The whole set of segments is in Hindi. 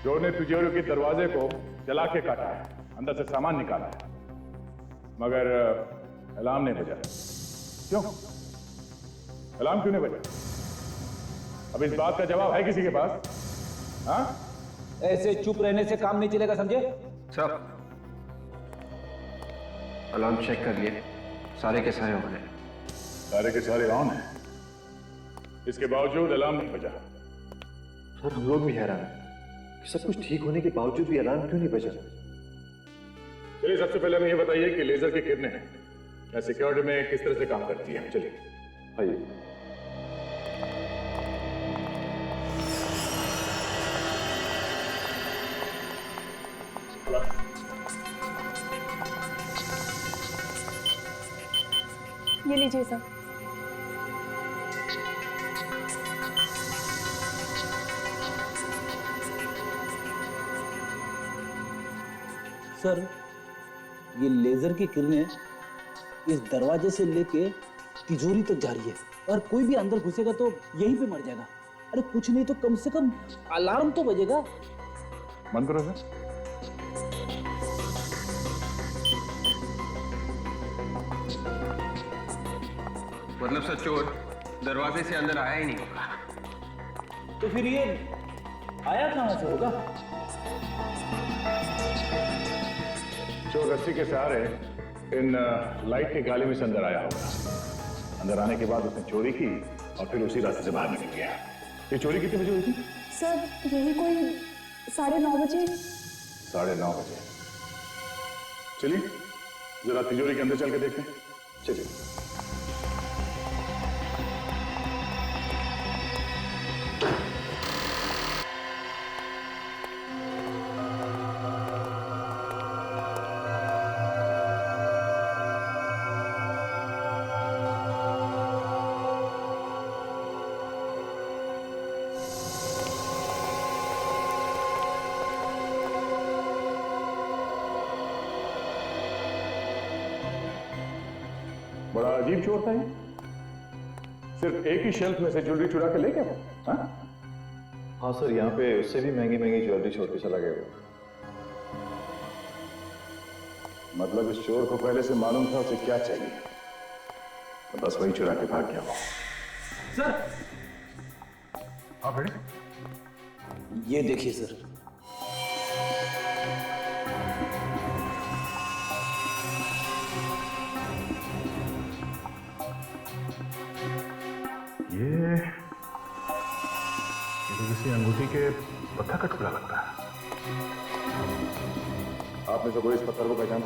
चोर ने तिजोरी के दरवाजे को जला के काटा है, अंदर से सामान निकाला है, मगर अलार्म नहीं बजा। क्यों? अलार्म क्यों नहीं बजा? अब इस बात का जवाब है किसी के पास? हाँ? ऐसे चुप रहने से काम नहीं चलेगा, समझे? सर, अलार्म चेक कर लिए, सारे के सारे ऑन है। सारे के सारे ऑन है, इसके बावजूद अलार्म नहीं बजा। सर, हम लोग भी हैरान हैं कि सब कुछ ठीक होने के बावजूद भी अलार्म क्यों नहीं बजा। चलिए, सबसे पहले हमें ये बताइए कि लेजर की किरणें या सिक्योरिटी में किस तरह से काम करती है। चलिए आइए। ये लीजिए सर। सर, ये लेजर की किरणें इस दरवाजे से लेके तिजोरी तक जा रही है और कोई भी अंदर घुसेगा तो यहीं पे मर जाएगा। अरे कुछ नहीं तो कम से कम अलार्म तो बजेगा। बंद करो सर। मतलब सर, चोर दरवाजे से अंदर आया ही नहीं होगा। तो फिर ये आया कहां से होगा? चोर रस्सी के सहारे इन लाइट के गाले में से अंदर आया होगा। अंदर आने के बाद उसने चोरी की और फिर उसी रास्ते से बाहर निकल गया। ये चोरी कितने बजे हुई थी? सर, यही कोई 9:30 बजे। 9:30 बजे। चलिए जरा तिजोरी के अंदर चल के देखते हैं। चलिए। बड़ा अजीब चोर था ये। सिर्फ एक ही शेल्फ में से ज्वेलरी चुरा के ले गया वो। हाँ सर, यहाँ पे उससे भी महंगी महंगी ज्वेलरी छोड़ के चला गया। मतलब इस चोर को पहले से मालूम था उसे क्या चाहिए, तो बस वही चुरा के भाग गया वो। सर, हाँ बेटे, ये देखिए सर। ये तो किसी अंगूठी के पत्थर का टुकड़ा लगता है। आपने तो कोई इस पत्थर को पहचाना?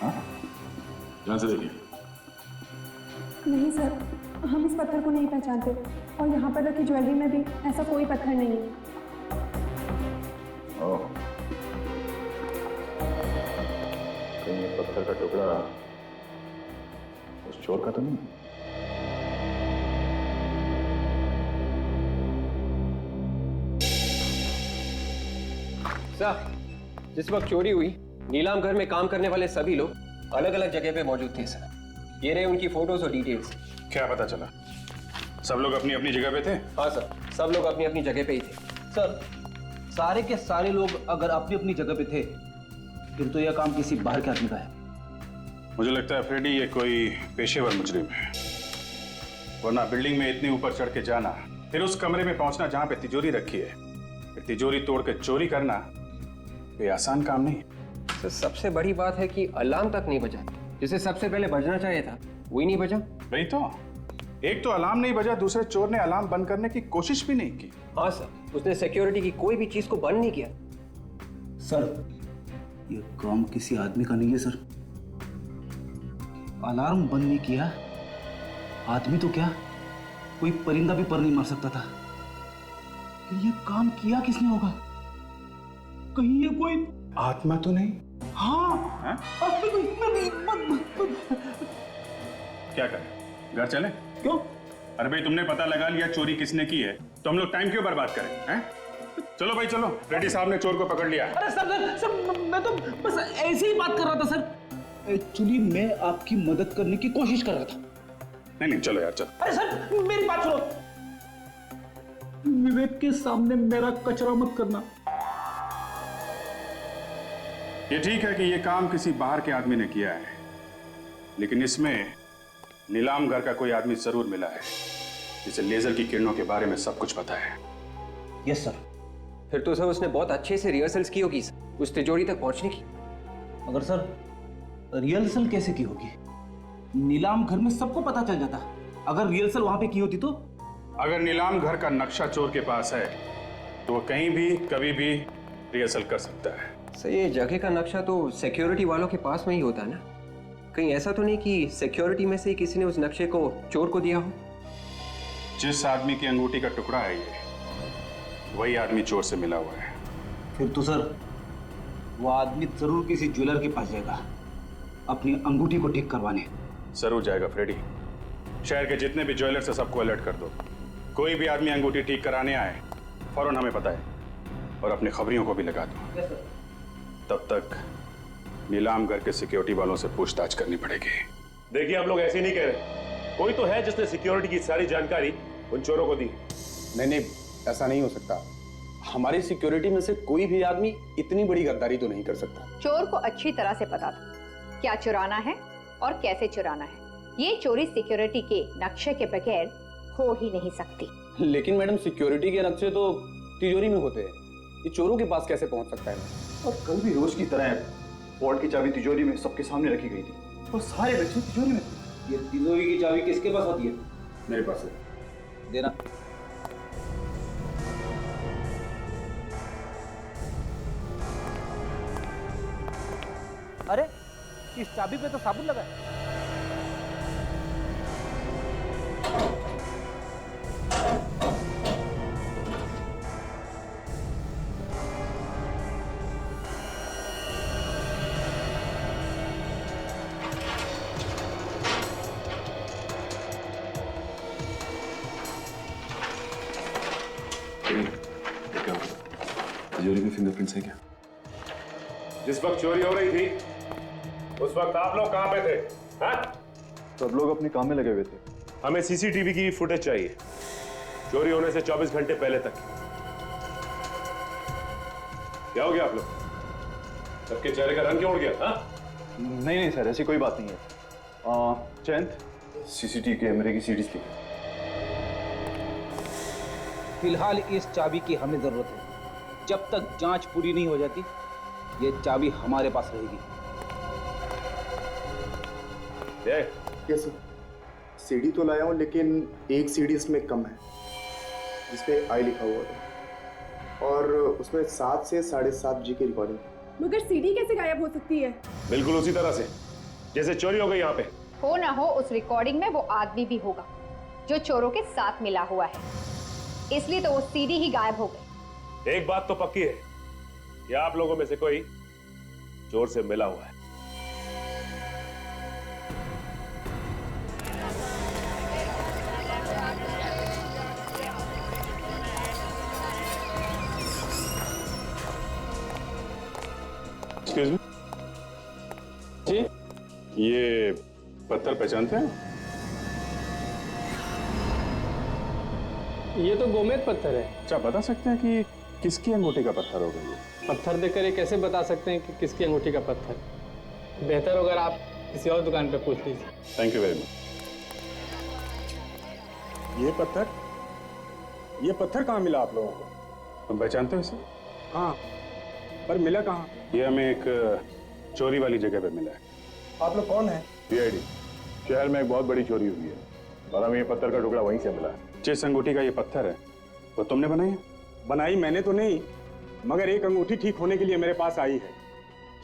हाँ, ध्यान से देखिए। नहीं सर, हम इस पत्थर को नहीं पहचानते और यहाँ पर रखी ज्वेलरी में भी ऐसा कोई पत्थर नहीं है। ओह, कहीं ये पत्थर का टुकड़ा उस चोर का तो नहीं? सर, जिस वक्त चोरी हुई, नीलाम घर में काम करने वाले सभी लोग अलग अलग जगह पे मौजूद थे सर। ये रहे उनकी फोटोज और डिटेल्स। क्या पता चला? सब लोग अपनी अपनी जगह पे थे? हाँ सर, सब लोग अपनी अपनी जगह पे ही थे। सर, सारे के सारे लोग अगर अपनी अपनी जगह पे थे फिर तो यह काम किसी बाहर के आदमी का है। मुझे लगता है फ्रेडी ये कोई पेशेवर मुजरिम है, वरना बिल्डिंग में इतनी ऊपर चढ़ के जाना, फिर उस कमरे में पहुंचना जहां पे तिजोरी रखी है, फिर तिजोरी तोड़ के चोरी करना, ये आसान काम नहीं है। सर, सबसे बड़ी बात है कि अलार्म तक नहीं बजा, जिसे सबसे पहले बजना चाहिए था वही नहीं बजा। वही तो, एक तो अलार्म नहीं बजा, दूसरे चोर ने अलार्म बंद करने की कोशिश भी नहीं की। हाँ सर, उसने सिक्योरिटी की कोई भी चीज को बंद नहीं किया। सर, ये काम किसी आदमी का नहीं है सर। अलार्म बंद नहीं किया, आदमी तो क्या, कोई परिंदा भी पर नहीं मार सकता था। फिर ये काम किया किसने होगा? कहीं ये कोई आत्मा तो नहीं? हाँ, क्या करें, घर चले? क्यों? अरे भाई, तुमने पता लगा लिया चोरी किसने की है, तो हम लोग टाइम क्यों बर्बाद करें? हैं? चलो भाई चलो, रेड्डी साहब ने चोर को पकड़ लिया। अरे सर, मैं तो बस ऐसे ही बात कर रहा था सर। एक्चुअली मैं आपकी मदद करने की कोशिश कर रहा था। नहीं नहीं, चलो यार चलो। अरे सर, मेरी बात सुनो। विवेक के सामने मेरा कचरा मत करना। ये ठीक है कि ये काम किसी बाहर के आदमी ने किया है, लेकिन इसमें नीलाम घर का कोई आदमी जरूर मिला है जिसे लेजर की किरणों के बारे में सब कुछ पता है। Yes sir. फिर तो सर उसने बहुत अच्छे से रिहर्सल्स की होगी उस तिजोरी तक पहुंचने की। मगर सर रिहर्सल कैसे की होगी? नीलाम घर में सबको पता चल जाता। अगर रिहर्सल वहां पे की होती तो? अगर नीलाम घर का नक्शा चोर के पास है तो वो कहीं भी कभी भी रिहर्सल कर सकता है। सर ये जगह का नक्शा तो सिक्योरिटी वालों के पास में ही होता है ना? कहीं ऐसा तो नहीं कि सिक्योरिटी में से किसी ने उस नक्शे को चोर को दिया हो? जिस आदमी की अंगूठी का टुकड़ा है ये, वही आदमी चोर से मिला हुआ है। फिर तो सर वो आदमी जरूर किसी ज्वेलर के पास जाएगा अपनी अंगूठी को ठीक करवाने। जरूर जाएगा फ्रेडी। शहर के जितने भी ज्वेलर से सबको अलर्ट कर दो। कोई भी आदमी अंगूठी ठीक कराने आए फौरन हमें बताए और अपने खबरियों को भी लगा दो। तब तक नीलाम घर के सिक्योरिटी वालों से पूछताछ करनी पड़ेगी। देखिए हम लोग ऐसे नहीं कह रहे, कोई तो है जिसने सिक्योरिटी की सारी जानकारी उन चोरों को दी। नहीं, ऐसा नहीं हो सकता। हमारी सिक्योरिटी में से कोई भी आदमी इतनी बड़ी गद्दारी तो नहीं कर सकता। चोर को अच्छी तरह से पता था क्या चुराना है और कैसे चुराना है। ये चोरी सिक्योरिटी के नक्शे के बगैर हो ही नहीं सकती। लेकिन मैडम सिक्योरिटी के नक्शे तो तिजोरी में होते हैं, ये चोरों के पास कैसे पहुंच सकता है? और कल भी रोज की तरह वॉल्ट की चाबी तिजोरी में सबके सामने रखी गई थी और सारे नक्शे तिजोरी में थे। ये तिजोरी की चाबी किसके पास होती है? मेरे पास है। देना। अरे इस चाबी पे तो साबुन लगा है। तिजोरी में फिंगरप्रिंट्स है क्या? जिस वक्त चोरी हो रही थी उस वक्त आप लोग कहां पे थे? हाँ? सब लोग अपने काम में लगे हुए थे। हमें सीसीटीवी की फुटेज चाहिए चोरी होने से 24 घंटे पहले तक। क्या हो गया आप लोग? सबके चेहरे का रंग क्यों उड़ गया? हाँ? नहीं सर, ऐसी कोई बात नहीं है। चैंद सीसीटीवी कैमरे की सीडीज थी। फिलहाल इस चाबी की हमें जरूरत है। जब तक जांच पूरी नहीं हो जाती ये चाबी हमारे पास रहेगी। यस सर, सीडी तो लाया हूँ लेकिन एक सीडी इसमें कम है जिसपे आई लिखा हुआ है और उसमें 7 से 7.5 जी की रिकॉर्डिंग। मगर सीडी कैसे गायब हो सकती है? बिल्कुल उसी तरह से जैसे चोरी हो गई यहाँ पे। हो ना हो उस रिकॉर्डिंग में वो आदमी भी होगा जो चोरों के साथ मिला हुआ है, इसलिए तो वो सीडी ही गायब हो गई। एक बात तो पक्की है कि आप लोगों में से कोई चोर से मिला हुआ है। एक्सक्यूज मी जी, ये पत्थर पहचानते हैं? ये तो गोमेद पत्थर है। अच्छा, बता सकते हैं कि किसकी अंगूठी का पत्थर होगा ये? पत्थर देखकर ये कैसे बता सकते हैं कि किसकी अंगूठी का पत्थर? बेहतर होगा आप किसी और दुकान पे पूछ लीजिए। Thank you very much. ये पत्थर कहाँ मिला आप लोगों को? तुम पहचानते हो इसे? हाँ, पर मिला कहाँ? ये हमें एक चोरी वाली जगह पे मिला है। आप लोग कौन है? सीआईडी। शहर में एक बहुत बड़ी चोरी हुई है और हमें ये पत्थर का टुकड़ा वहीं से मिला है। जिस अंगूठी का ये पत्थर है वो तुमने बनाई है? बनाई मैंने तो नहीं, मगर एक अंगूठी ठीक होने के लिए मेरे पास आई है।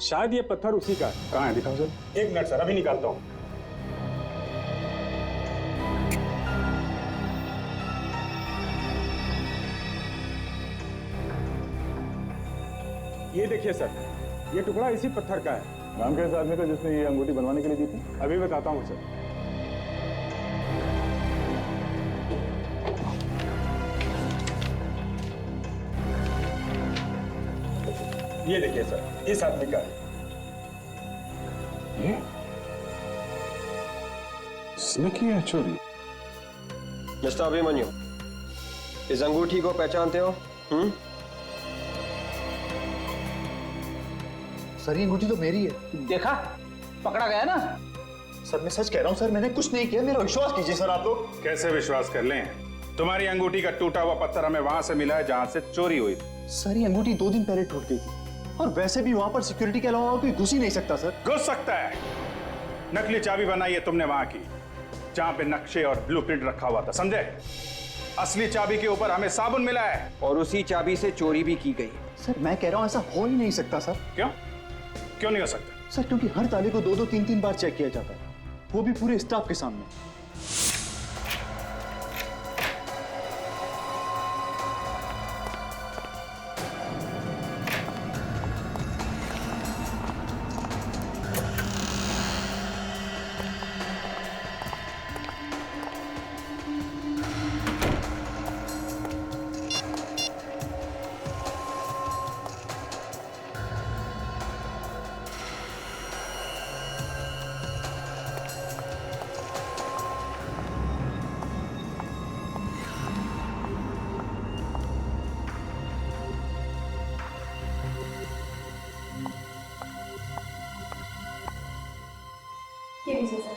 शायद ये पत्थर उसी का है। कहाँ है, दिखाओ सर। एक मिनट सर, अभी निकालता हूँ। ये देखिए सर, ये टुकड़ा इसी पत्थर का है। नाम कैसे आदमी का जिसने ये अंगूठी बनवाने के लिए दी थी? अभी बताता हूँ सर। ये देखिए सर, इस आदमी का है। ये इसने की है चोरी? मिस्टर अभिमन्यु, इस अंगूठी को पहचानते हो? सर ये अंगूठी तो मेरी है। देखा, पकड़ा गया ना। सर मैं सच कह रहा हूँ सर, मैंने कुछ नहीं किया, मेरा विश्वास कीजिए सर आप लोग। कैसे विश्वास कर लें? तुम्हारी अंगूठी का टूटा हुआ पत्थर हमें वहां से मिला है जहां से चोरी हुई। सर ये अंगूठी 2 दिन पहले टूट गई थी, और वैसे भी वहां पर सिक्योरिटी के अलावा कोई घुस ही नहीं सकता सर। घुस सकता है। नकली चाबी बनाई है तुमने वहां की, जहां पे नक्शे और ब्लूप्रिंट रखा हुआ था, समझे? असली चाबी के ऊपर हमें साबुन मिला है, और उसी चाबी से चोरी भी की गई। सर मैं कह रहा हूँ ऐसा हो ही नहीं सकता सर। क्यों? क्यों नहीं हो सकता? सर क्योंकि हर ताले को 2-2, 3-3 बार चेक किया जाता है, वो भी पूरे स्टाफ के सामने। ये लीजिए सर।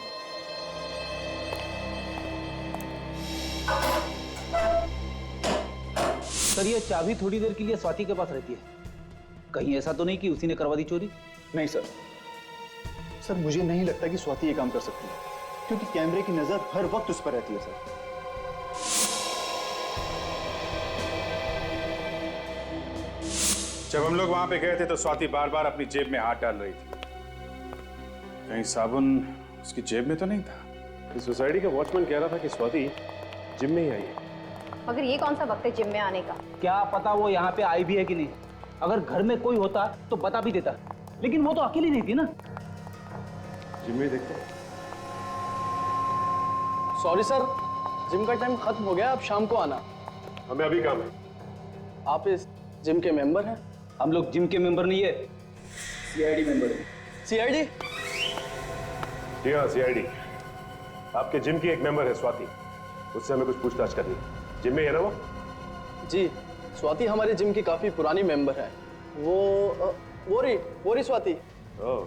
सर ये चाबी थोड़ी देर के लिए स्वाति के पास रहती है, कहीं ऐसा तो नहीं कि उसी ने करवा दी चोरी? नहीं सर, सर मुझे नहीं लगता कि स्वाति ये काम कर सकती है, क्योंकि कैमरे की नजर हर वक्त उस पर रहती है सर। जब हम लोग वहां पे गए थे तो स्वाति बार बार अपनी जेब में हाथ डाल रही थी। कहीं साबुन उसकी जेब में तो नहीं था? इस सोसाइटी का वॉचमैन कह रहा था कि स्वाति जिम में ही आई है। मगर ये कौन सा वक्त है जिम में आने का? क्या पता वो यहाँ पे आई भी है कि नहीं। अगर घर में कोई होता तो बता भी देता, लेकिन वो तो अकेली नहीं थी ना। जिम में देखते हैं। सॉरी सर, जिम का टाइम खत्म हो गया, आप शाम को आना। हमें अभी काम है। आप इस जिम के मेंबर हैं? हम लोग जिम के मेंबर नहीं है, सीआईडी मेंबर है। सीआईडी? जी हाँ, सीआईडी। आपके जिम की एक मेंबर है स्वाति, उससे हमें कुछ पूछताछ करनी है। जिम में है ना वो? जी, स्वाति हमारे जिम की काफी पुरानी मेंबर है। वो रही स्वाति। ओह,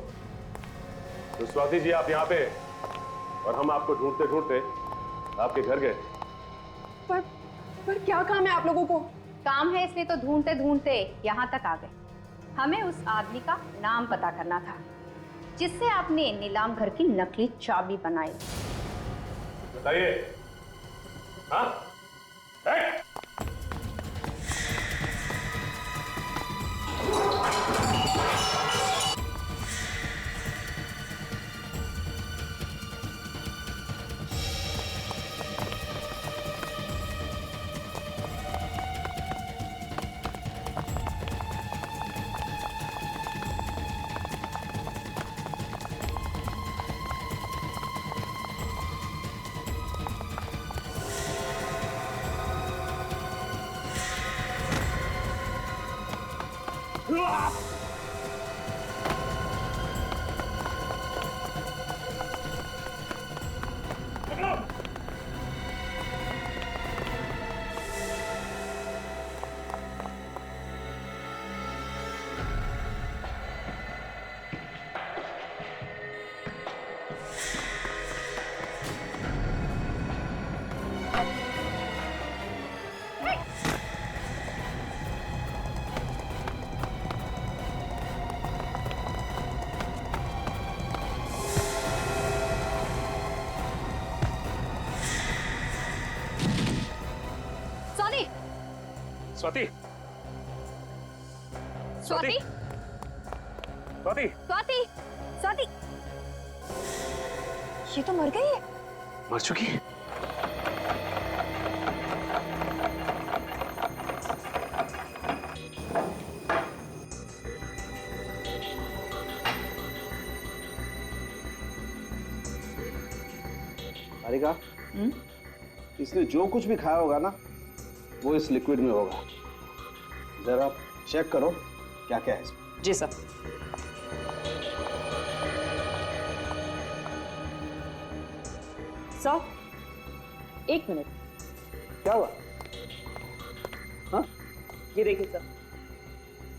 तो स्वाति जी आप यहाँ पे, और हम आपको ढूंढते ढूंढते आपके घर गए। पर क्या काम है आप लोगों को? काम है इसलिए तो ढूंढते ढूंढते यहाँ तक आ गए। हमें उस आदमी का नाम पता करना था जिससे आपने नीलाम घर की नकली चाबी बनाई। बताइए। हाँ? स्वाति, स्वाति, स्वाति, स्वाति, स्वाति, ये तो मर गई है। मर चुकी है? हारिका, इसने जो कुछ भी खाया होगा ना, वो इस लिक्विड में होगा। जरा चेक करो क्या क्या है इसमें। जी सर। Sir, 1 minute. क्या हुआ? हाँ? ये देखिए सर,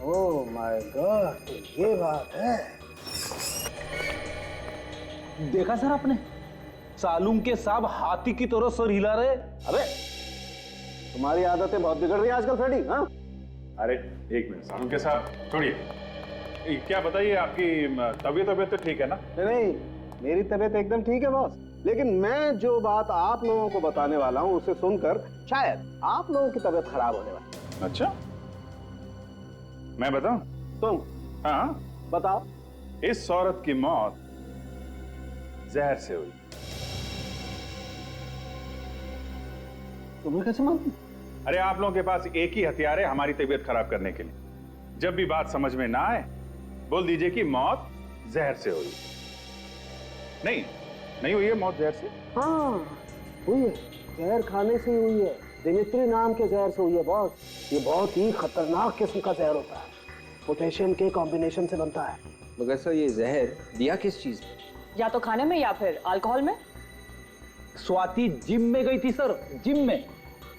ओह माय गॉड, तो ये बात है। देखा सर आपने, सालूम के साहब हाथी की तरह सर हिला रहे। अबे तुम्हारी आदतें बहुत बिगड़ रही हैं आजकल फ्रेडी। हाँ अरे एक मिनट सालूम के साथ छोड़िए, क्या बताइए, आपकी तबीयत तो ठीक है ना? नहीं, मेरी तबीयत एकदम ठीक है बॉस, लेकिन मैं जो बात आप लोगों को बताने वाला हूँ उसे सुनकर शायद आप लोगों की तबीयत खराब होने वाली है। अच्छा, मैं बताऊं? तुम? हाँ बताओ। इस औरत की मौत जहर से हुई। तुम्हें कैसे मालूम? अरे आप लोगों के पास एक ही हथियार है हमारी तबीयत खराब करने के लिए। जब भी बात समझ में ना आए बोल दीजिए कि मौत जहर से हुई। नहीं हुई है मौत जहर से। हाँ हुई है, जहर खाने से ही हुई है। दिमित्री नाम के जहर से हुई है बॉस। ये बहुत ही खतरनाक किस्म का जहर होता है, पोटेशियम के कॉम्बिनेशन से बनता है। मगर सर ये जहर दिया किस चीज में? या तो खाने में या फिर अल्कोहल में। स्वाति जिम में गई थी सर, जिम में।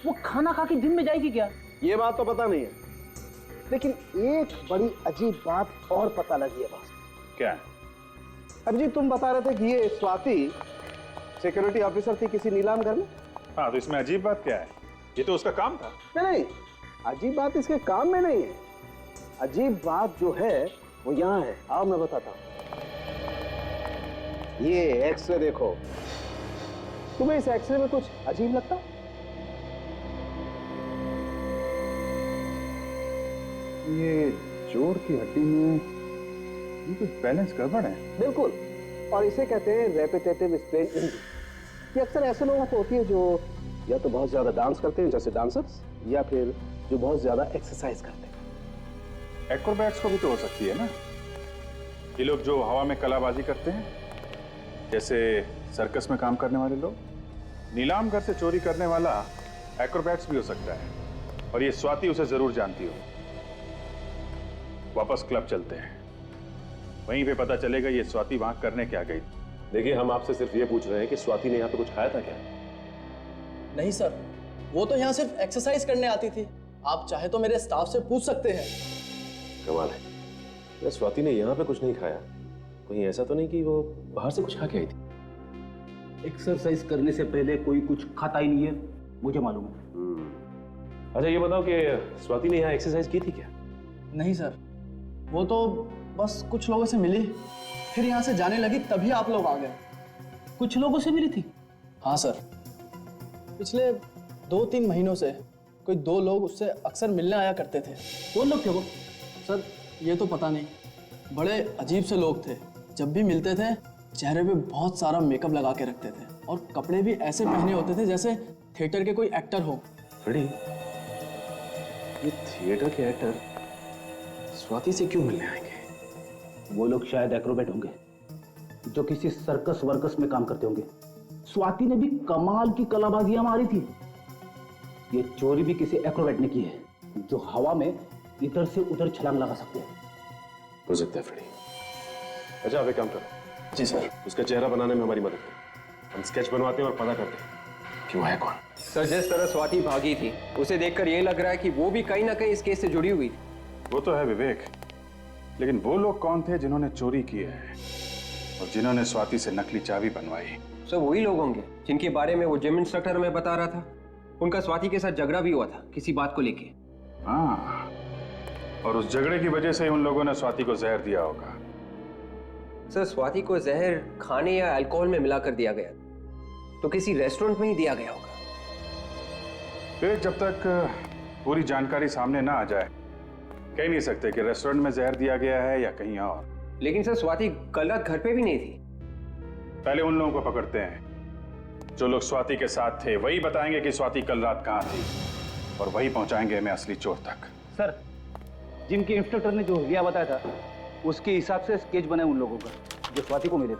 वो खाना खा के जिम में जाएगी क्या? ये बात तो पता नहीं है, लेकिन एक बड़ी अजीब बात और पता लगी है बॉस। क्या? अभिजीत तुम बता रहे थे कि ये स्वाति सिक्योरिटी ऑफिसर थी किसी नीलाम घर में। हाँ, तो इसमें अजीब बात क्या है? ये तो उसका काम था। नहीं, अजीब बात इसके काम में नहीं है। अजीब बात जो है वो यहाँ है। आओ मैं बताता हूँ। ये एक्सरे देखो। तुम्हें इस एक्सरे में कुछ अजीब लगता? ये जोड़ की हड्डी में ये कुछ बैलेंस गड़बड़ है। बिल्कुल, और इसे कहते हैं रेपिटेटिव स्ट्रेन इंजरी। ये अक्सर ऐसे लोगों को होती है जो या तो बहुत ज्यादा डांस करते हैं जैसे डांसर्स, या फिर जो बहुत ज्यादा एक्सरसाइज करते हैं। एक्रोबैट्स को भी तो हो सकती है ना? ये लोग जो हवा में कलाबाजी करते हैं, जैसे सर्कस में काम करने वाले लोग। नीलाम घर से चोरी करने वाला एक्रोबैट्स भी हो सकता है, और ये स्वाति उसे जरूर जानती हो। वापस क्लब चलते हैं, वहीं पे पता चलेगा ये स्वाति वहां करने क्या गई। देखिए, हम आपसे सिर्फ ये पूछ रहे हैं कि स्वाति ने यहाँ पे कुछ खाया था क्या? नहीं सर, वो तो यहाँ सिर्फ एक्सरसाइज करने आती थी। आप चाहे तो मेरे स्टाफ से पूछ सकते हैं। कमाल है, या स्वाति ने यहाँ पे कुछ नहीं खाया? कहीं ऐसा तो नहीं कि वो बाहर से कुछ खा के आई थी? एक्सरसाइज करने से पहले कोई कुछ खाता ही नहीं है, मुझे मालूम है। अच्छा ये बताओ कि स्वाति ने यहाँ एक्सरसाइज की थी क्या? नहीं सर, वो तो बस कुछ लोगों से मिली, फिर यहाँ से जाने लगी, तभी आप लोग आ गए। कुछ लोगों से मिली थी? हाँ सर, पिछले 2-3 महीनों से कोई 2 लोग उससे अक्सर मिलने आया करते थे। कौन लोग थे वो? सर ये तो पता नहीं, बड़े अजीब से लोग थे। जब भी मिलते थे चेहरे पे बहुत सारा मेकअप लगा के रखते थे, और कपड़े भी ऐसे पहने होते थे जैसे थिएटर के कोई एक्टर हो। फ्रेडी, ये थिएटर के एक्टर स्वाति से क्यों मिलने आएंगे? वो लोग शायद एक्रोबैट होंगे, जो किसी सर्कस वर्कस में काम करते होंगे। स्वाति ने भी कमाल की कलाबाजियां मारी थी। ये चोरी भी किसी एक्रोबैट ने की है, जो हवा में इधर से उधर छलांग लगा सकते हैं। हो सकता है फ्रेडी। अच्छा आप एक काम करो। जी सर। उसका चेहरा बनाने में हमारी मदद करो। हम स्केच बनवाते हैं और पता करते हैं कि वो है कौन। सर जिस तरह स्वाति भागी थी, उसे देखकर ये लग रहा है कि वो भी कहीं ना कहीं इस केस से जुड़ी हुई थी। वो तो है विवेक, लेकिन वो लोग कौन थे जिन्होंने चोरी की है और जिन्होंने स्वाति से नकली चाबी बनवाई? सर वही लोग होंगे जिनके बारे में वो जिम इंस्ट्रक्टर हमें बता रहा था। उनका स्वाति के साथ झगड़ा भी हुआ था किसी बात को लेके। हाँ, और उस झगड़े की वजह से उन लोगों ने स्वाति को जहर दिया होगा। सर स्वाति को जहर खाने या अल्कोहल में मिलाकर दिया गया, तो किसी रेस्टोरेंट में ही दिया गया होगा। फिर जब तक पूरी जानकारी सामने ना आ जाए कह नहीं सकते कि रेस्टोरेंट में जहर दिया गया है या कहीं और। लेकिन सर स्वाति कल रात घर पे भी नहीं थी। पहले उन लोगों को पकड़ते हैं जो लोग स्वाति के साथ थे। वही बताएंगे कि स्वाति कल रात कहाँ थी, और वही पहुंचाएंगे हमें असली चोर तक। सर, जिम के इंस्ट्रक्टर ने जो हुलिया बताया था, उसके हिसाब से स्केच बनाए उन लोगों का जो स्वाति को मिले थे।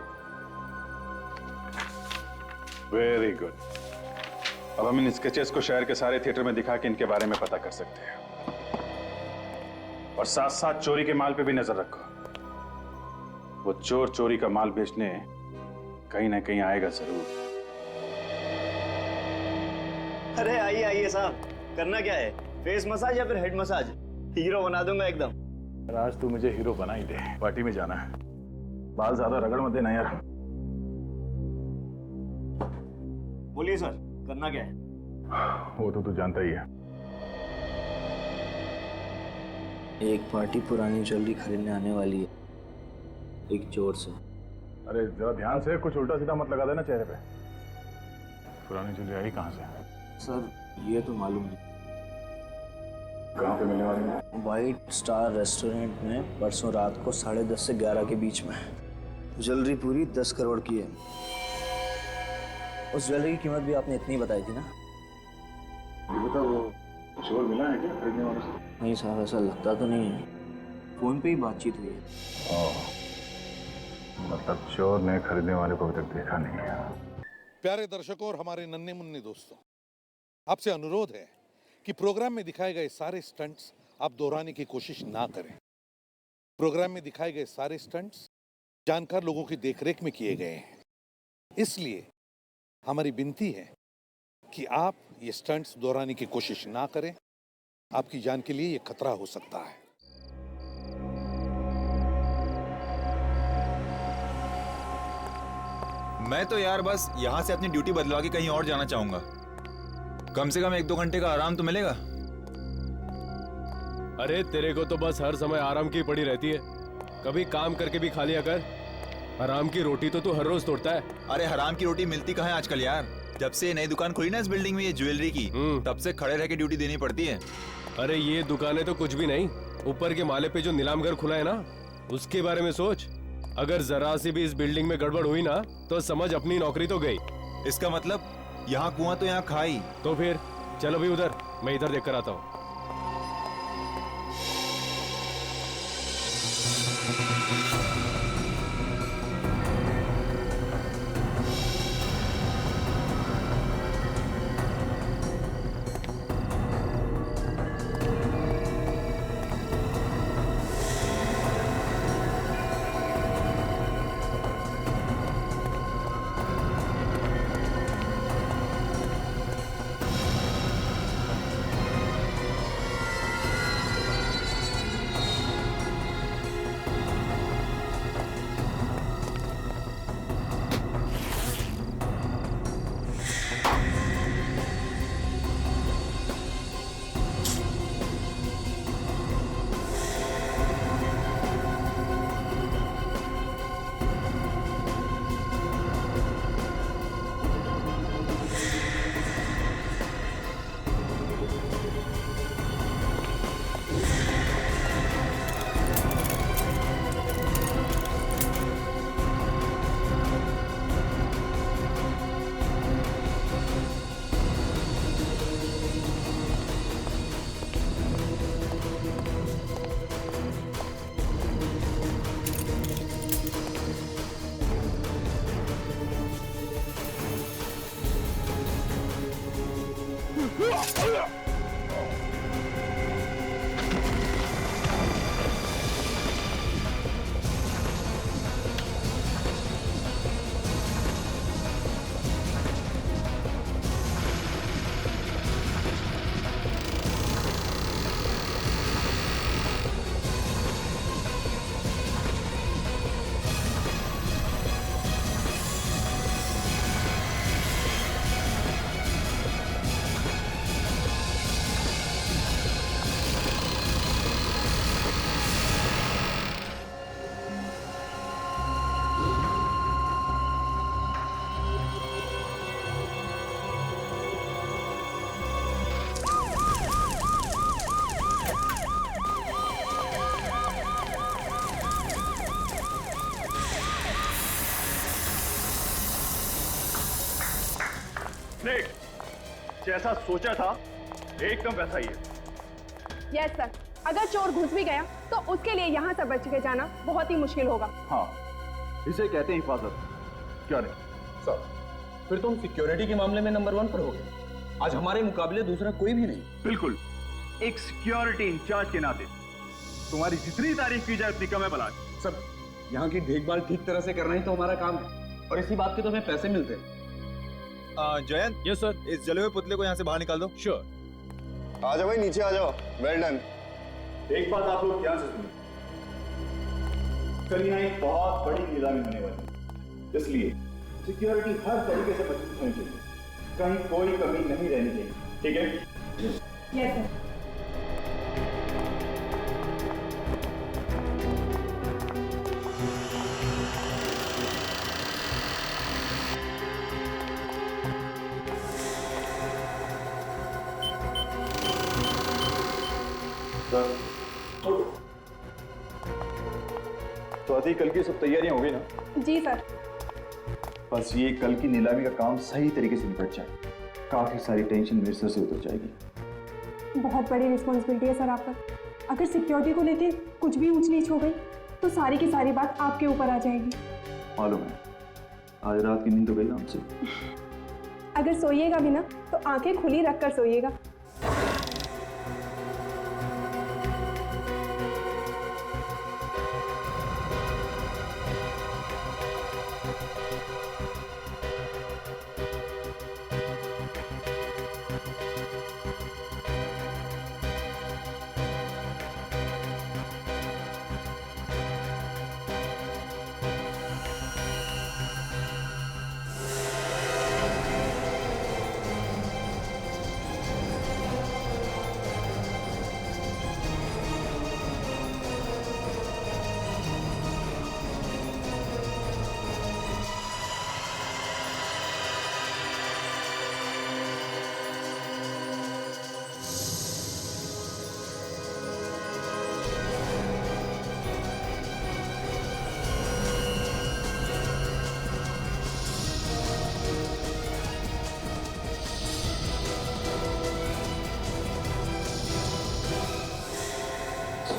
Very good. अब हम इन स्केचेस को शहर के सारे थिएटर में दिखा के इनके बारे में पता कर सकते हैं, और साथ साथ चोरी के माल पे भी नजर रखो। वो चोर चोरी का माल बेचने कहीं ना कहीं आएगा जरूर। अरे आइए आइए साहब, करना क्या है? फेस मसाज या फिर हेड मसाज? हीरो बना दूंगा एकदम। पर आज तू मुझे हीरो बना ही दे, पार्टी में जाना है। बाल ज्यादा रगड़ मत देना यार। बोलिए सर, करना क्या है? वो तो तू जानता ही है। एक पार्टी पुरानी ज्वेलरी खरीदने आने वाली है, एक जोर से। अरे जरा ध्यान से, कुछ उल्टा सीधा मत लगा देना चेहरे पे। पुरानी ज्वेलरी आई कहाँ से? सर ये तो मालूम नहीं। कहाँ पे मिलने वाली है? वाइट स्टार रेस्टोरेंट में परसों रात को 10:30 से 11 के बीच में। ज्वेलरी पूरी 10 करोड़ की है। उस ज्वेलरी की कीमत भी आपने इतनी बताई थी ना? ये बता, वो कुछ और मिला है क्या खरीदने वाले से? नहीं साहब, ऐसा लगता तो नहीं है। फोन पे ही बातचीत हुई है। मतलब चोर ने खरीदने वाले को अभी तक देखा नहीं है। प्यारे दर्शकों और हमारे नन्हे मुन्ने दोस्तों, आपसे अनुरोध है कि प्रोग्राम में दिखाए गए सारे स्टंट्स आप दोहराने की कोशिश ना करें। प्रोग्राम में दिखाए गए सारे स्टंट्स जानकार लोगों की देखरेख में किए गए हैं, इसलिए हमारी विनती है कि आप ये स्टंट्स दोहराने की कोशिश ना करें। आपकी जान के लिए ये खतरा हो सकता है। मैं तो यार बस यहाँ से अपनी ड्यूटी बदलवा के कहीं और जाना चाहूंगा। कम से कम 1-2 घंटे का आराम तो मिलेगा। अरे तेरे को तो बस हर समय आराम की पड़ी रहती है, कभी काम करके भी खा लिया कर। हराम की रोटी तो तू हर रोज तोड़ता है। अरे हराम की रोटी मिलती कहाँ है आजकल यार। जब से नई दुकान खुली ना इस बिल्डिंग में, ये ज्वेलरी की, तब से खड़े रह के ड्यूटी देनी पड़ती है। अरे ये दुकानें तो कुछ भी नहीं, ऊपर के माले पे जो नीलाम घर खुला है ना, उसके बारे में सोच। अगर जरा सी भी इस बिल्डिंग में गड़बड़ हुई ना, तो समझ अपनी नौकरी तो गई। इसका मतलब यहाँ कुआं तो यहाँ खाई। तो फिर चलो भी उधर, मैं इधर देख कर आता हूँ। स्नेक, जैसा सोचा था एकदम वैसा ही है। यस सर, अगर चोर घुस भी गया तो उसके लिए यहाँ से बच के जाना बहुत ही मुश्किल होगा। हाँ, इसे कहते हैं हिफाजत। क्या नहीं सर, फिर तुम सिक्योरिटी के मामले में नंबर 1 पर हो गए। आज हमारे मुकाबले दूसरा कोई भी नहीं। बिल्कुल, एक सिक्योरिटी इंचार्ज के नाते तुम्हारी जितनी तारीफ की जाए उतनी कम है बलाज। सर, यहाँ की देखभाल ठीक तरह से करना ही तो हमारा काम है, और इसी बात के तो हमें पैसे मिलते हैं। जयंत। Yes sir. इस जले हुए पुतले को यहाँ से बाहर निकाल दो। श्योर। आ जाओ भाई, नीचे आ जाओ। Well done. एक बात आप लोग ध्यान से सुनो, कल यहाँ एक बहुत बड़ी नीलामी होने वाली है, इसलिए सिक्योरिटी हर तरीके से मजबूत होनी चाहिए, कहीं कोई कमी नहीं रहनी चाहिए, ठीक है? Yes sir. तो आती कल की सब तैयारियां हो गई ना? जी सर। बस ये कल की नीलामी का काम सही तरीके से निपट जाए, काफी सारी टेंशन मेरे सर से उतर जाएगी। बहुत बड़ी रिस्पॉन्सिबिलिटी है सर आप पर। अगर सिक्योरिटी को लेके कुछ भी ऊंच नीच हो गई तो सारी की सारी बात आपके ऊपर आ जाएगी। मालूम है, आज रात की नींद तो गई ना हमसे। अगर सोइएगा भी ना तो आंखें खुली रखकर सोइएगा।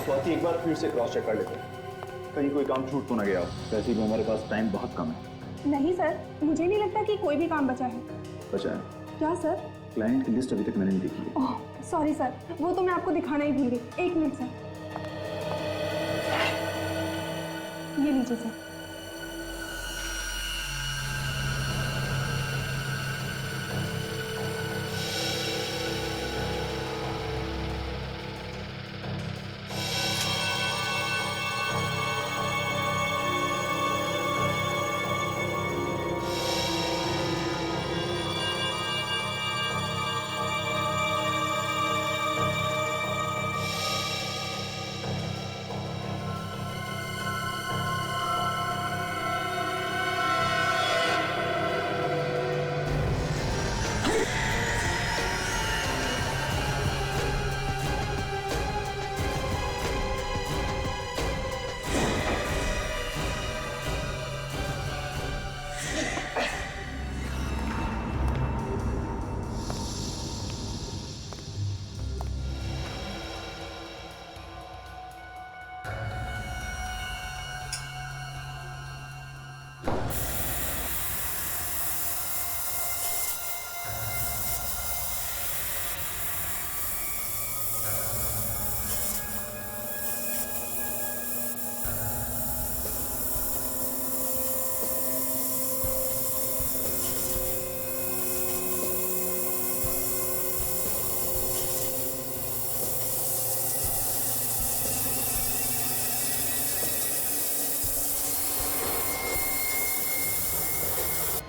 स्वाति एक बार फिर से क्रॉस चेक कर लेते हैं, कहीं कोई काम छूट तो ना गया हो। वैसे भी हमारे पास टाइम बहुत कम है। नहीं सर, मुझे नहीं लगता कि कोई भी काम बचा है। बचा है? क्या सर? क्लाइंट की लिस्ट अभी तक मैंने नहीं देखी है। ओह सॉरी सर, वो तो मैं आपको दिखाना ही भूल गई। 1 मिनट सर, ये लीजिए सर।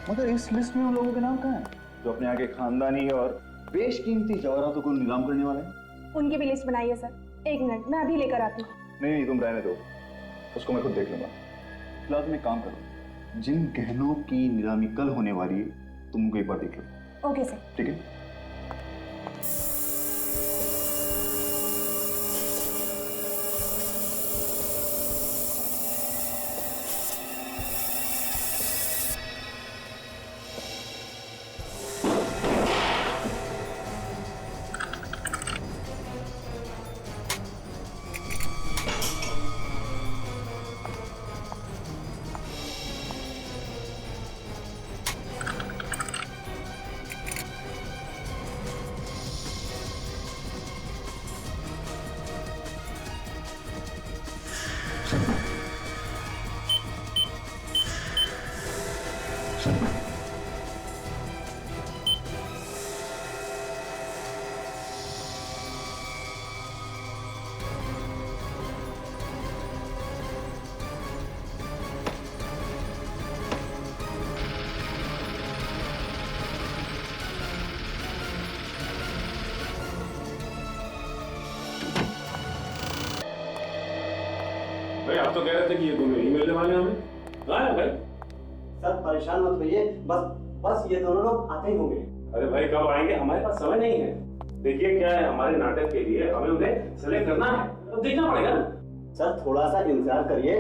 मगर इस लिस्ट में उन लोगों के नाम कहाँ हैं जो अपने यहाँ के खानदानी और बेशकीमती जवाहरातों को नीलाम करने वाले हैं? उनकी भी लिस्ट बनाइए सर। 1 मिनट, मैं अभी लेकर आती हूँ। नहीं, तुम रहने दो, उसको मैं खुद देख लूंगा। फिलहाल तुम एक काम करो, जिन गहनों की नीलामी कल होने वाली है तुम उनको एक बार देख लो। Okay sir. ठीक है। आप तो कह रहे थे कि ये दोनों ही मिलने वाले हैं हमें। हाँ भाई सर परेशान मत होइए, बस ये दोनों लोग आते ही होंगे। अरे भाई कब आएंगे, हमारे पास समय नहीं है। देखिए क्या है, हमारे नाटक के लिए हमें उन्हें सेलेक्ट करना है, तो देखना पड़ेगा ना। सर थोड़ा सा इंतजार करिए,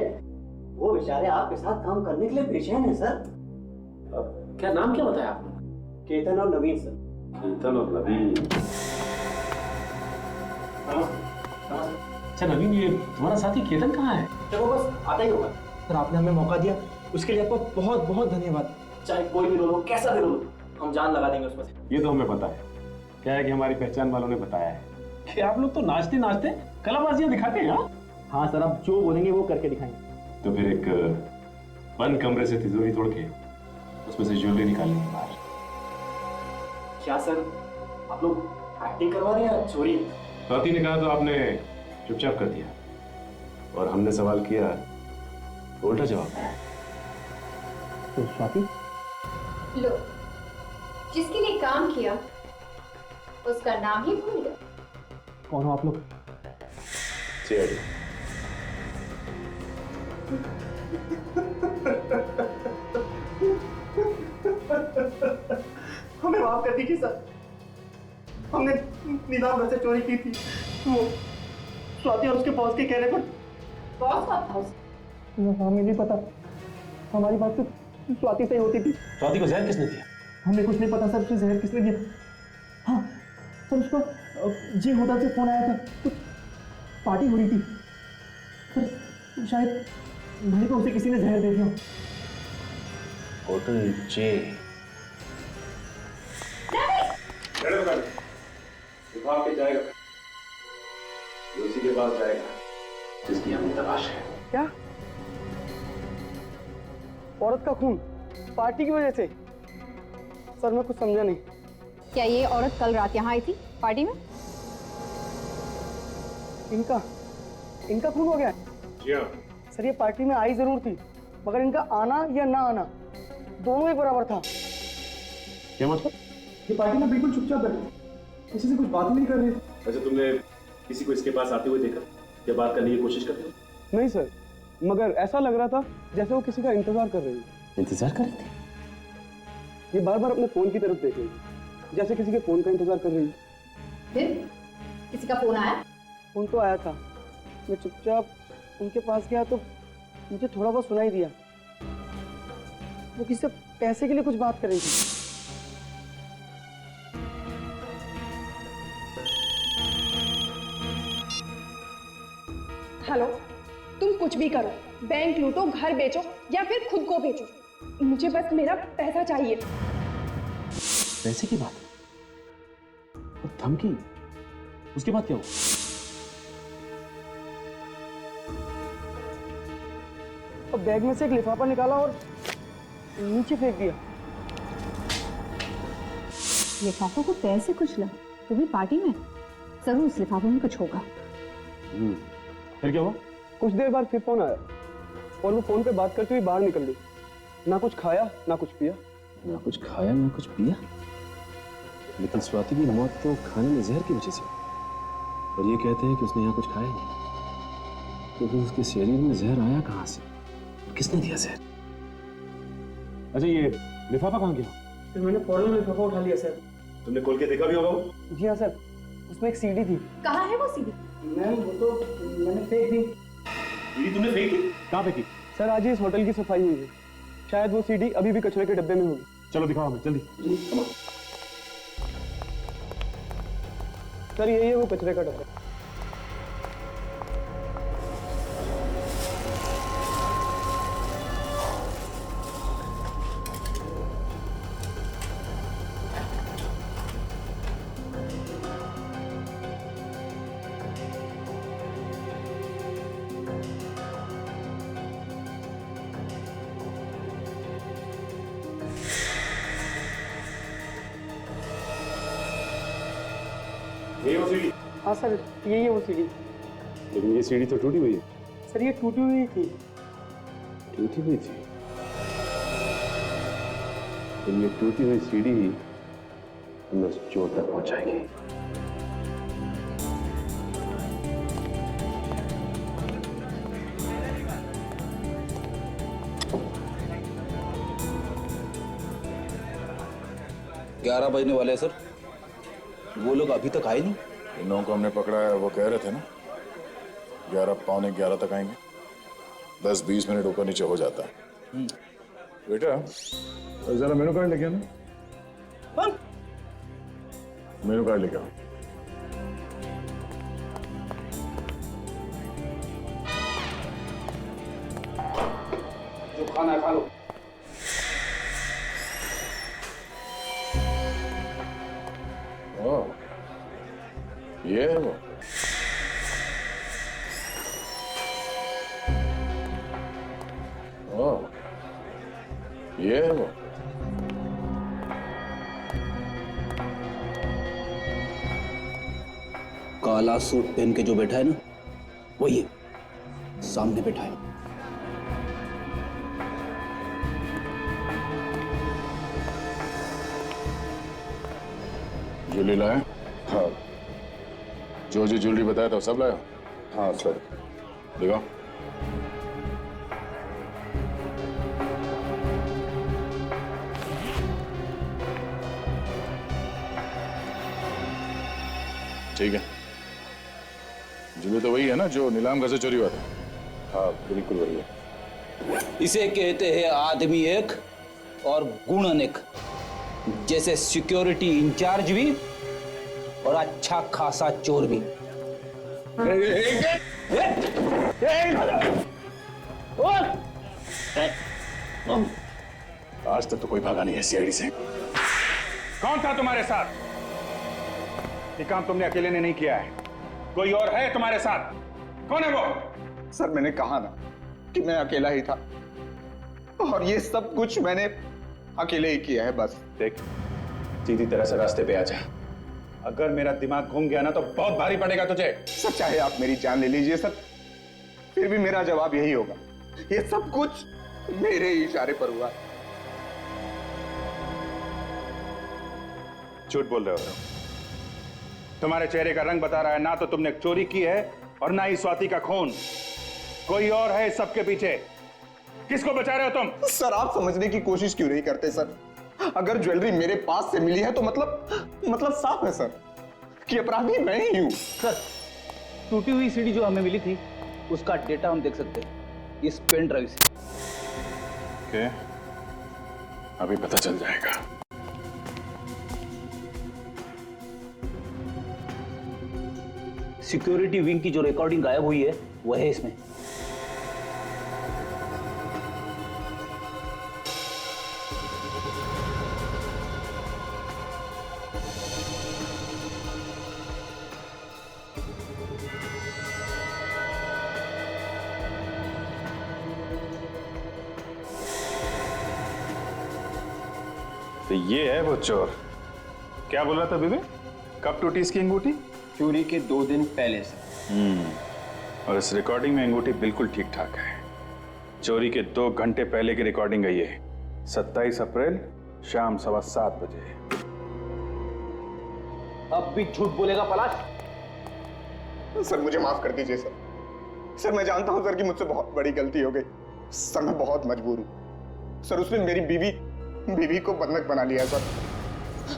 वो बेचारे आपके साथ काम करने के लिए बेचैन है सर। क्या नाम क्या बताया आपने? केतन और नवीन सर। केतन और नवीन। अच्छा नवीन, ये तुम्हारा साथी केतन कहाँ है? वो बस आता ही होगा। सर आपने हमें मौका दिया, उसके लिए आपका बहुत बहुत धन्यवाद। चाहे कोई भी रोल हो, कैसा भी रोल हो, हम जान लगा देंगे उस पर। ये तो हमें पता है। क्या है कि हमारी पहचान वालों ने बताया है कि आप लोग तो नाचते नाचते कलाबाजियां दिखाते हैं। हाँ सर, आप जो बोलेंगे वो करके दिखाएंगे। तो फिर एक बंद कमरे से तिजोरी तोड़ के उसमें से ज्वेलरी निकालेंगे बाहर। क्या सर, आप लोग एक्टिंग करवा रहे हैं या चोरी? स्वाति ने कहा तो आपने चुपचाप कर दिया, और हमने सवाल किया तो उल्टा जवाब दिया। तो स्वाति, लो, जिसके लिए काम किया उसका नाम ही भूल गए। कौन हो आप लोग? सीआईडी। हमें माफ कर दीजिए सर, हमने नीलाम घर से चोरी की थी। वो स्वाति और उसके बॉस के कहने पर। बॉस कौन था? हमें नहीं पता, हमारी बात तो स्वाति से ही होती थी। स्वाति को जहर किसने दिया? हमें कुछ नहीं पता सर, उसने जहर किसने दिया। हाँ सर, उसको जी होटल से फोन आया था, कुछ पार्टी हो रही थी सर, शायद भाई को उसे किसी ने जहर दे दिया। होटल जे। विभाग के जाएगा, उसी के पास जाएगा जिसकी हमें तलाश है। क्या? औरत का खून पार्टी की वजह से? सर मैं कुछ समझा नहीं। क्या ये औरत कल रात यहाँ आई थी पार्टी में? इनका खून हो गया? जी हाँ सर, ये पार्टी में आई जरूर थी, मगर इनका आना या ना आना दोनों ही बराबर था। क्या मतलब? ये पार्टी में बिल्कुल चुपचाप बैठे, किसी से कुछ बात नहीं कर रहे। वैसे तुमने किसी को इसके पास आते हुए देखा या बात करने की कोशिश करते हो? नहीं सर, मगर ऐसा लग रहा था जैसे वो किसी का इंतजार कर रही है। इंतजार कर रही थी? ये बार बार अपने फोन की तरफ देख रही है, जैसे किसी के फोन का इंतजार कर रही है। फिर किसी का फोन आया? फोन तो आया था, मैं चुपचाप उनके पास गया तो मुझे थोड़ा बहुत सुनाई दिया। वो किसी से पैसे के लिए कुछ बात कर रही थी। हेलो, तुम कुछ भी करो, बैंक लूटो, घर बेचो या फिर खुद को बेचो, मुझे बस मेरा पैसा चाहिए। पैसे की बात और धमकी, उसके बाद क्या हुआ? और बैग में से एक लिफाफा निकाला और नीचे फेंक दिया। लिफाफों को पैसे कुचला, तो भी पार्टी में? जरूर उस लिफाफे में कुछ होगा। फिर क्या हुआ? कुछ देर बाद फिर फोन आया और वो फोन पे बात करते हुए बाहर निकल गई। ना कुछ खाया ना कुछ पिया। ना कुछ खाया ना कुछ पिया? लेकिन स्वाति की मौत तो खाने में जहर की वजह से, और ये कहते हैं कि उसने यहाँ कुछ खाया नहीं। तो फिर उसके शरीर में जहर आया कहाँ से? किसने दिया जहर? अच्छा ये लिफाफा कहाँ गया? फिर मैंने फौरन लिफाफा उठा लिया सर। तुमने खोल के देखा भी होगा वो? जी हाँ सर, उसमें एक सीडी थी। कहाँ है वो सीडी? मैम वो तो मैंने फेंक दी। सीडी तुमने फेंक दी? कहाँ फेंकी? सर आज ही इस होटल की सफाई हुई है, शायद वो सीडी अभी भी कचरे के डब्बे में होगी। चलो दिखाओ हमें जल्दी। सर यही है वो कचरे का डब्बा। ये वो सीडी? हाँ सर यही है वो सीडी। लेकिन ये सीडी तो टूटी हुई है। सर ये टूटी हुई थी। टूटी हुई थी? तो ये टूटी हुई सीडी ही हमें उस चोर तक पहुंचाएगी। 11 बजने वाले हैं सर। वो लोग अभी तक आए नहीं। इन लोगों को हमने पकड़ा है, वो कह रहे थे ना 11 पौने 11 तक आएंगे। 10-20 मिनट ऊपर नीचे हो जाता है। बेटा जरा मेनू कार्ड लेके आना। मेनू कार्ड लेके आओ। जो खाना है खा लो। ये है वो। ये है वो। काला सूट पहन के जो बैठा है ना, वही है, सामने बैठा है। ज्वेलरी लाया? हाँ। जो ज्वेलरी बताया था सब लाया? हाँ सर। दिखाओ। ठीक है। ज्वेलरी तो वही है ना जो नीलाम घर से चोरी हुआ था? हाँ बिल्कुल वही है। इसे कहते हैं आदमी एक और गुण अनेक। जैसे सिक्योरिटी इंचार्ज भी और अच्छा खासा चोर भी। आज तक तो कोई भागा नहीं है सीआईडी से। कौन था तुम्हारे साथ? ये काम तुमने अकेले ने नहीं किया है, कोई और है तुम्हारे साथ। कौन है वो? सर मैंने कहा ना कि मैं अकेला ही था और ये सब कुछ मैंने अकेले ही किया है बस। देख सीधी तरह से रास्ते पे आ जा। अगर मेरा दिमाग घूम गया ना तो बहुत भारी पड़ेगा तुझे। सर चाहे आप मेरी जान ले लीजिए सर, फिर भी मेरा जवाब यही होगा, ये सब कुछ मेरे ही इशारे पर हुआ। झूठ बोल रहे हो। तुम्हारे चेहरे का रंग बता रहा है ना तो तुमने चोरी की है और ना ही स्वाति का खून। कोई और है इस सबके पीछे। किसको बचा रहे हो तुम? सर आप समझने की कोशिश क्यों नहीं करते सर? अगर ज्वेलरी मेरे पास से मिली है तो मतलब साफ है सर कि अपराधी मैं ही हूं। सर टूटी हुई सीडी जो हमें मिली थी उसका डेटा हम देख सकते हैं इस पेन ड्राइव से। ओके, अभी पता चल जाएगा। सिक्योरिटी विंग की जो रिकॉर्डिंग गायब हुई है वह है इसमें। तो ये है वो चोर। क्या बोल रहा था बीबी? कब टूटी इसकी अंगूठी? चोरी के 2 दिन पहले से। और इस रिकॉर्डिंग में अंगूठी बिल्कुल ठीक ठाक है। चोरी के 2 घंटे पहले की रिकॉर्डिंग है ये। 27 अप्रैल शाम 7:15 बजे। अब भी झूठ बोलेगा पलाश? सर मुझे माफ कर दीजिए सर। सर मैं जानता हूं सर कि मुझसे बहुत बड़ी गलती हो गई। सर मैं बहुत मजबूर हूं सर। उसने मेरी बीवी को बंधक बना लिया सर।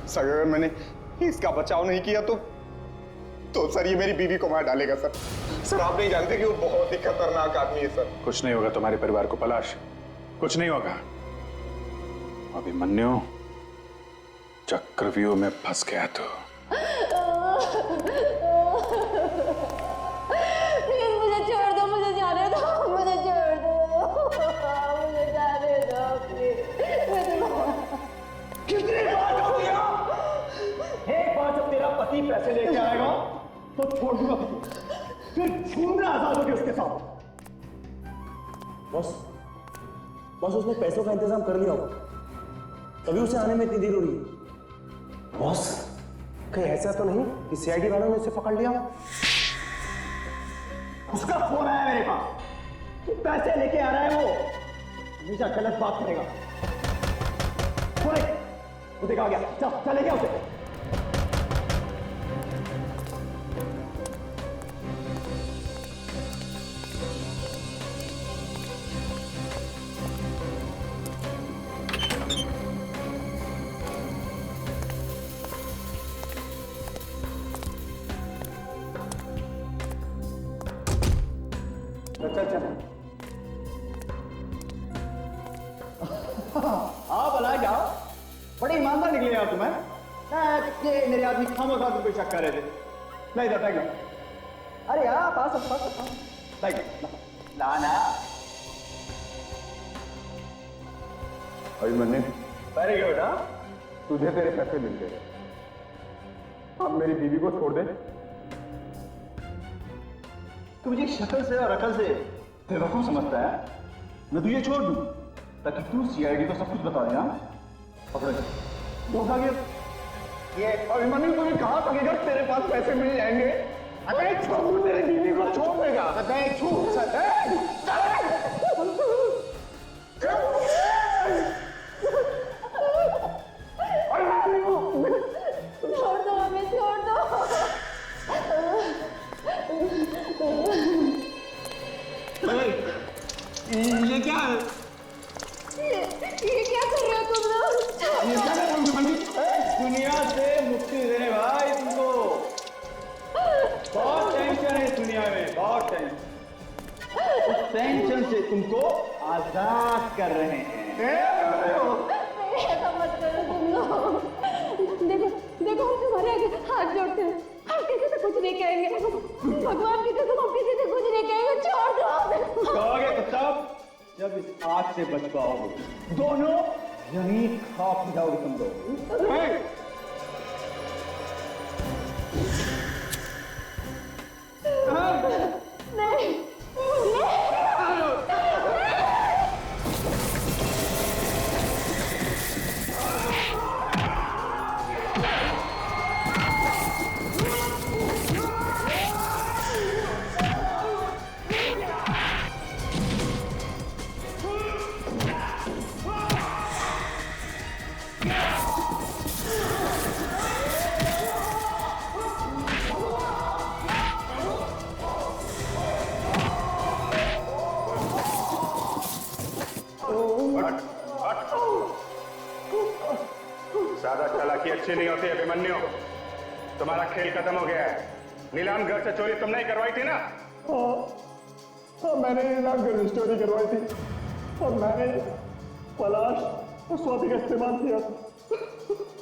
सर अगर मैंने इसका बचाव नहीं किया तो सर ये मेरी बीवी को मार डालेगा सर। सर आप नहीं जानते कि वो बहुत ही खतरनाक आदमी है सर। कुछ नहीं होगा तुम्हारे परिवार को पलाश, कुछ नहीं होगा। अभिमन्यु चक्रव्यूह में फंस गया तो प्लीज मुझे छोड़ दो, मुझे जाने दो, मुझे छोड़ दो, मुझे जाने दो प्लीज। कितनी बार हो गया? एक बार जब तेरा पति पैसे लेके आएगा तो छोड़ दूंगा, फिर घूमना आजाद होगी उसके साथ। बस उसने पैसों का इंतजाम कर लिया होगा, तभी उसे आने में इतनी देर हो रही है। बॉस कहीं ऐसा तो नहीं कि सीआईडी वालों ने उसे पकड़ लिया? उसका फोन आया मेरे पास, तो पैसे लेके आ रहा है वो। हमेशा गलत बात करेगा। वो देखा गया, चल गया उसे। ये मेरे आदमी खामोखा तुम पे शक कर रहे थे। नहीं था बैग। अरे यार पास बैग लाना। Abhimanyu, very good. हाँ, तुझे तेरे पैसे मिल गए। अब मेरी बीवी को छोड़ दे। तू मुझे शक्ल से और अकल से बेवकूफ समझता है। मैं तुझे छोड़ दूं ताकि तू सीआईडी को सब कुछ बता देना। पकड़ धोखा के ये अभिमन्यु, तुम्हें कहां तक तेरे पास पैसे मिल जाएंगे? अबे छोड़, तेरी बीवी को छोड़ देगा। अबे छोड़ छोड़ दो हमें, छोड़ दो। ये क्या है? ये क्या कर रहे हो तुम लोग? ये क्या कर रहे हो? दुनिया से मुक्ति देने भाई तुमको। बहुत टेंशन है इस दुनिया में, बहुत टेंशन। उस टेंशन से तुमको आजाद कर रहे हैं। नहीं, ऐसा मत करो तुम लोग। देखो देखो, हम तुम्हारे आगे हाथ जोड़ते हैं। हम किसी से कुछ नहीं कहेंगे। भगवान की कसम, हम किसी से कुछ नहीं कहेंगे। छोड़ दो। कहोगे तब जब इस आग से बच पाओगे। दोनों यहीं खाक जाओगे तुम लोग। नहीं, ज्यादा चालाकी अच्छी नहीं होती अभिमन्यु। तुम्हारा खेल खत्म हो गया है। नीलाम घर से चोरी तुम नहीं करवाई थी ना? हाँ, मैंने नीलाम घर से चोरी करवाई थी और मैंने पलाश और स्वाति का इस्तेमाल किया था।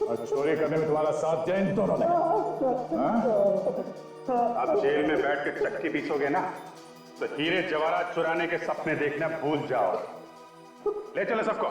और चोरी करने में तुम्हारा साथ दिया इन दोनों ने। अब जेल में बैठ के चक्की पीसोगे ना तो हीरे जवाहरात चुराने के सपने देखना भूल जाओ। ले चलो सबको।